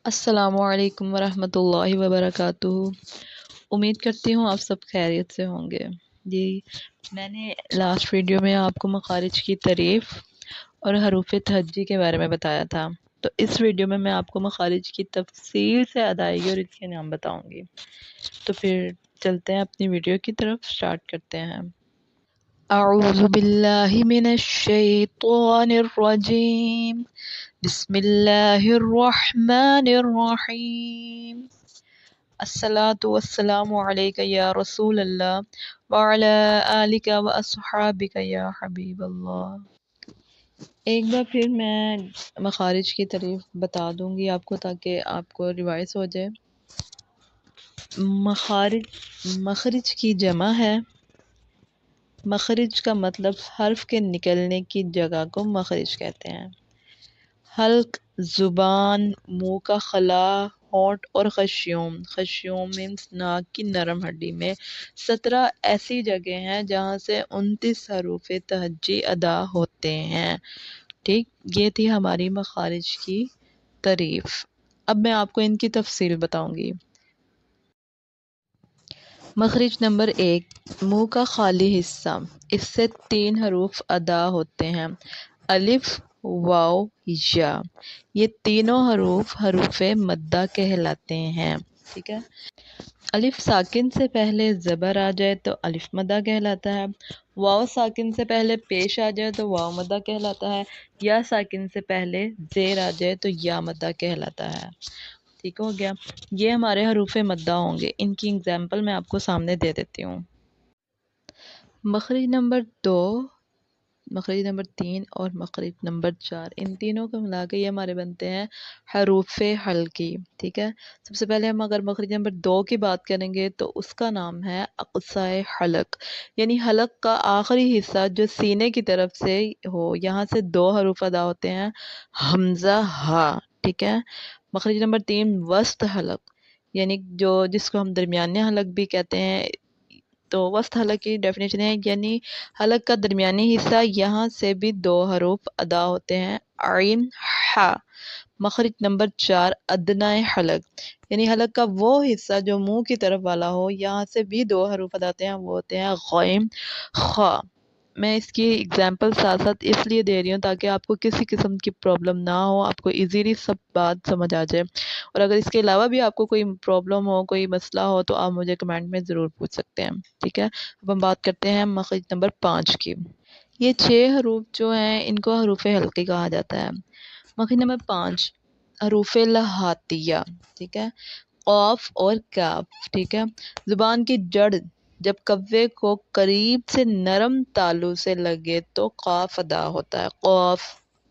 السلام علیکم ورحمۃ اللہ وبرکاتہ۔ امید کرتی ہوں آپ سب خیریت سے ہوں گے۔ جی، میں نے لاسٹ ویڈیو میں آپ کو مخارج کی تعریف اور حروف تہجی کے بارے میں بتایا تھا، تو اس ویڈیو میں میں آپ کو مخارج کی تفصیل سے ادائیگی اور اس کے نام بتاؤں گی۔ تو پھر چلتے ہیں اپنی ویڈیو کی طرف، سٹارٹ کرتے ہیں۔ اعوذ باللہ من الشیطان الرجیم، بسم اللہ الرحمن الرحیم۔ الصلاۃ والسلام علیک یا رسول اللہ وعلی آلک و اصحابک یا حبیب اللہ۔ ایک بار پھر میں مخارج کی تعریف بتا دوں گی آپ کو تاکہ آپ کو ریوائز ہو جائے۔ مخرج کی جمع ہے۔ مخرج کا مطلب حرف کے نکلنے کی جگہ کو مخرج کہتے ہیں۔ حلق زبان، منہ کا خلا، ہونٹ اور خشیوم۔ خشیوم مینس ناک کی نرم ہڈی میں 17 ایسی جگہ ہیں جہاں سے 29 حروف تہجی ادا ہوتے ہیں۔ ٹھیک، یہ تھی ہماری مخارج کی تعریف۔ اب میں آپ کو ان کی تفصیل بتاؤں گی۔ مخرج نمبر 1، منہ کا خالی حصہ۔ اس سے 3 حروف ادا ہوتے ہیں، الف، واو، یا۔ یہ تینوں حروف حروف مدہ کہلاتے ہیں۔ ٹھیک ہے، الف ساکن سے پہلے زبر آ جائے تو الف مدہ کہلاتا ہے، واو ساکن سے پہلے پیش آ جائے تو واو مدہ کہلاتا ہے، یا ساکن سے پہلے زیر آ جائے تو یا مدہ کہلاتا ہے۔ ٹھیک ہو گیا، یہ ہمارے حروف مدہ ہوں گے۔ ان کی اگزامپل میں آپ کو سامنے دے دیتی ہوں۔ مخرج نمبر 2، مخرج نمبر 3 اور مخرج نمبر 4، ان تینوں کو ملا کے یہ ہمارے بنتے ہیں حروف حلقی۔ ٹھیک ہے، سب سے پہلے ہم اگر مخرج نمبر 2 کی بات کریں گے تو اس کا نام ہے اقصائے حلق، یعنی حلق کا آخری حصہ جو سینے کی طرف سے ہو، یہاں سے 2 حروف ادا ہوتے ہیں، حمزہ، ہا۔ ٹھیک ہے، مخرج نمبر 3 وسط حلق، یعنی جس کو ہم درمیانی حلق بھی کہتے ہیں۔ تو وسط حلق کی ڈیفینیشن ہے یعنی حلق کا درمیانی حصہ، یہاں سے بھی 2 حروف ادا ہوتے ہیں، عین، ہا۔ مخرج نمبر 4 ادنائے حلق، یعنی حلق کا وہ حصہ جو منہ کی طرف والا ہو، یہاں سے بھی 2 حروف ادا ہوتے ہیں، وہ ہوتے ہیں غین، خا۔ میں اس کی اگزامپل ساتھ ساتھ اس لیے دے رہی ہوں تاکہ آپ کو کسی قسم کی پرابلم نہ ہو، آپ کو ایزیلی سب بات سمجھ آ جائے۔ اور اگر اس کے علاوہ بھی آپ کو کوئی پرابلم ہو، کوئی مسئلہ ہو تو آپ مجھے کمنٹ میں ضرور پوچھ سکتے ہیں۔ ٹھیک ہے، اب ہم بات کرتے ہیں مخرج نمبر 5 کی۔ یہ 6 حروف جو ہیں ان کو حروف حلقی کہا جاتا ہے۔ مخرج نمبر 5، حروف لہاتیہ۔ ٹھیک ہے، قاف اور کاف۔ ٹھیک ہے، زبان کی جڑ جب کوے کو قریب سے نرم تالو سے لگے تو قاف ادا ہوتا ہے، قاف،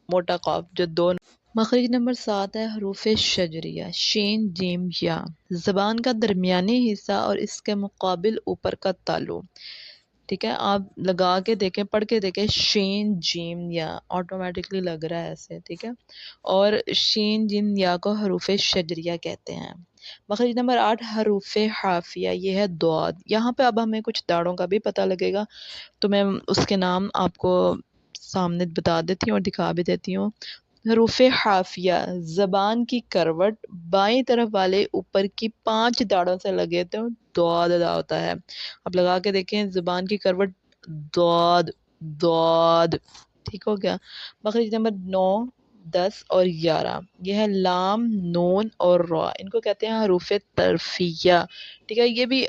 موٹا قاف جو 2۔ مخرج نمبر 7 ہے حروف شجریہ، شین، جیم، یا۔ زبان کا درمیانی حصہ اور اس کے مقابل اوپر کا تالو۔ ٹھیک ہے، آپ لگا کے دیکھیں، پڑھ کے دیکھیں، شین، جیم، یا، آٹومیٹکلی لگ رہا ہے ایسے۔ ٹھیک ہے، اور شین، جیم، یا کو حروف شجریہ کہتے ہیں۔ مخرج نمبر 8 حروف حافیہ، یہ ہے ضاد۔ یہاں پہ اب ہمیں کچھ داڑوں کا بھی پتہ لگے گا، تو میں اس کے نام آپ کو سامنے بتا دیتی ہوں اور دکھا بھی دیتی ہوں۔ حروف حافیہ، زبان کی کروٹ بائیں طرف والے اوپر کی 5 داڑوں سے لگے تو ضاد ادا ہوتا ہے۔ اب لگا کے دیکھیں، زبان کی کروٹ، ضاد، ضاد۔ ٹھیک ہو گیا، مخرج نمبر 9، 10 اور 11، یہ ہے لام، نون اور را، ان کو کہتے ہیں حروف طرفیہ۔ ٹھیک ہے، یہ بھی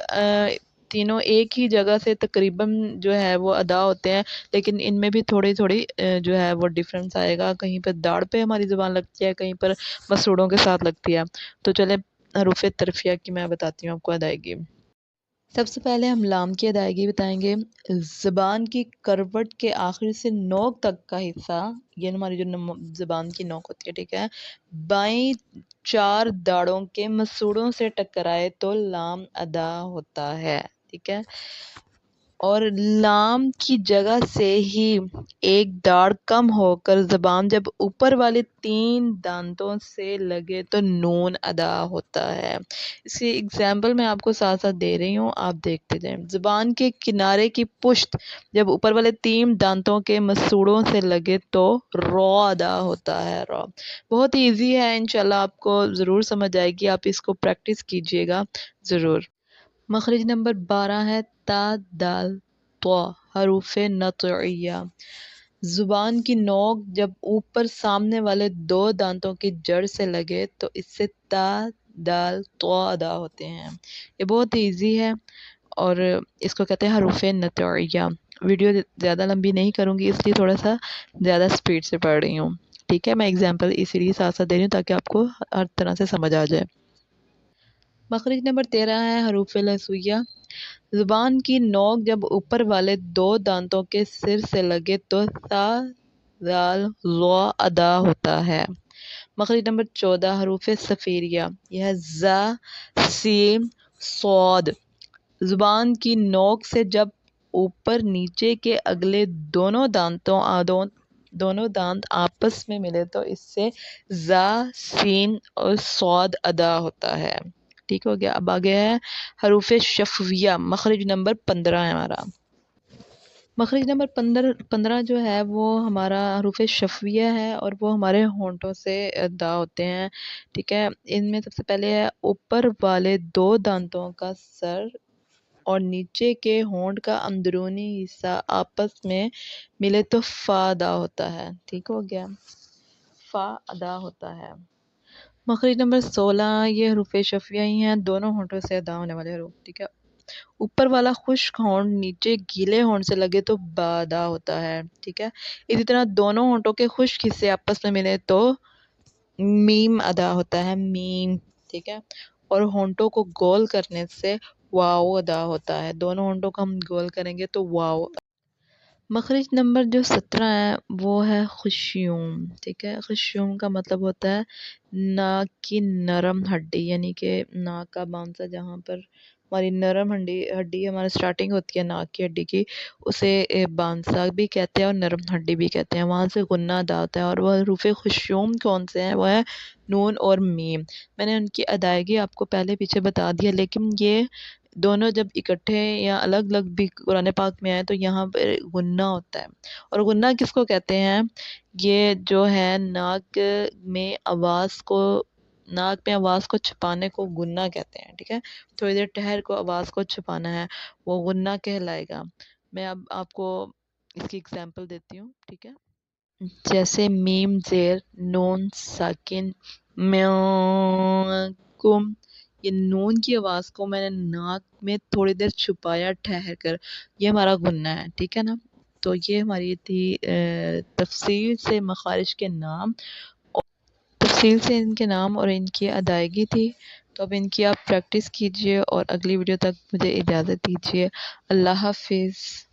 تینوں ایک ہی جگہ سے تقریباً جو ہے وہ ادا ہوتے ہیں، لیکن ان میں بھی تھوڑی تھوڑی جو ہے وہ ڈیفرنس آئے گا، کہیں پر داڑ پہ ہماری زبان لگتی ہے، کہیں پر مسوڑوں کے ساتھ لگتی ہے۔ تو چلیں حروف طرفیہ کی میں بتاتی ہوں آپ کو ادائیگی۔ سب سے پہلے ہم لام کی ادائیگی بتائیں گے۔ زبان کی کروٹ کے آخر سے نوک تک کا حصہ، یہ ہماری جو زبان کی نوک ہوتی ہے، ٹھیک ہے، بائیں 4 داڑوں کے مسوڑوں سے ٹکرائے تو لام ادا ہوتا ہے۔ ٹھیک ہے، اور لام کی جگہ سے ہی ایک داڑ کم ہو کر زبان جب اوپر والے 3 دانتوں سے لگے تو نون ادا ہوتا ہے۔ اس کی اگزامپل میں آپ کو ساتھ ساتھ دے رہی ہوں، آپ دیکھتے جائیں۔ زبان کے کنارے کی پشت جب اوپر والے 3 دانتوں کے مسوڑوں سے لگے تو رو ادا ہوتا ہے۔ رو بہت ایزی ہے، انشاءاللہ آپ کو ضرور سمجھ آئے گی، آپ اس کو پریکٹس کیجئے گا ضرور۔ مخرج نمبر 12 ہے تا دال طا حروف نطعیہ۔ زبان کی نوک جب اوپر سامنے والے 2 دانتوں کی جڑ سے لگے تو اس سے تا دال طا ادا ہوتے ہیں۔ یہ بہت ایزی ہے اور اس کو کہتے ہیں حروف نطعیہ۔ ویڈیو زیادہ لمبی نہیں کروں گی، اس لیے تھوڑا سا زیادہ سپیڈ سے پڑھ رہی ہوں، ٹھیک ہے۔ میں ایگزامپل اسی لیے ساتھ ساتھ دے رہی ہوں تاکہ آپ کو ہر طرح سے سمجھ آ جائے۔ مخرج نمبر 13 ہے حروف لثویہ۔ زبان کی نوک جب اوپر والے 2 دانتوں کے سر سے لگے تو ثا ذال ظا ادا ہوتا ہے۔ مخرج نمبر 14 حروف صفیریہ۔ یہ ہے زا سین صاد۔ زبان کی نوک سے جب اوپر نیچے کے اگلے دونوں دانت آپس میں ملے تو اس سے زا سین اور صاد ادا ہوتا ہے۔ ٹھیک ہو گیا۔ اب آگے ہے حروف شفویہ۔ مخرج نمبر 15 ہے ہمارا۔ مخرج نمبر 15 جو ہے وہ ہمارا حروف شفویہ ہے اور وہ ہمارے ہونٹوں سے ادا ہوتے ہیں، ٹھیک ہے۔ ان میں سب سے پہلے ہے اوپر والے 2 دانتوں کا سر اور نیچے کے ہونٹ کا اندرونی حصہ آپس میں ملے تو فا ادا ہوتا ہے، ٹھیک ہو گیا، فا ادا ہوتا ہے۔ مخرج نمبر 16 یہ حروف شفویہ ہی ہیں، دونوں ہونٹوں سے ادا ہونے والے حروف، ٹھیک ہے۔ اوپر والا خشک ہونٹ نیچے گیلے ہونٹ سے لگے تو با ادا ہوتا ہے، ٹھیک ہے۔ اسی طرح دونوں ہونٹوں کے خشک حصے آپس میں ملے تو میم ادا ہوتا ہے، میم، ٹھیک ہے۔ اور ہونٹوں کو گول کرنے سے واو ادا ہوتا ہے، دونوں ہونٹوں کو ہم گول کریں گے تو واو۔ مخرج نمبر جو 17 ہے وہ ہے خشیوم، ٹھیک ہے۔ خشیوم کا مطلب ہوتا ہے ناک کی نرم ہڈی، یعنی کہ ناک کا باؤنسر جہاں پر ہماری نرم ہڈی ہماری سٹارٹنگ ہوتی ہے ناک کی ہڈی کی، اسے باؤنسا بھی کہتے ہیں اور نرم ہڈی بھی کہتے ہیں، وہاں سے غنہ ادا ہوتا ہے۔ اور وہ حروف خشیوم کون سے ہیں؟ وہ ہے نون اور میم۔ میں نے ان کی ادائیگی آپ کو پہلے پیچھے بتا دیا، لیکن یہ دونوں جب اکٹھے یا الگ الگ بھی قرآن پاک میں آئے تو یہاں پر غنہ ہوتا ہے۔ اور غنہ کس کو کہتے ہیں؟ یہ جو ہے ناک میں آواز کو چھپانے کو غنہ کہتے ہیں، ٹھیک ہے۔ تھوڑی دیر ٹھہر کو آواز کو چھپانا ہے، وہ غنہ کہلائے گا۔ میں اب آپ کو اس کی ایگزامپل دیتی ہوں، ٹھیک ہے۔ جیسے میم زیر نون ساکن کم، یہ نون کی آواز کو میں نے ناک میں تھوڑی دیر چھپایا ٹھہر کر، یہ ہمارا غنہ ہے، ٹھیک ہے نا۔ تو یہ ہماری تھی تفصیل سے مخارج کے نام، تفصیل سے ان کے نام اور ان کی ادائیگی تھی۔ تو اب ان کی آپ پریکٹس کیجئے اور اگلی ویڈیو تک مجھے اجازت دیجیے۔ اللہ حافظ۔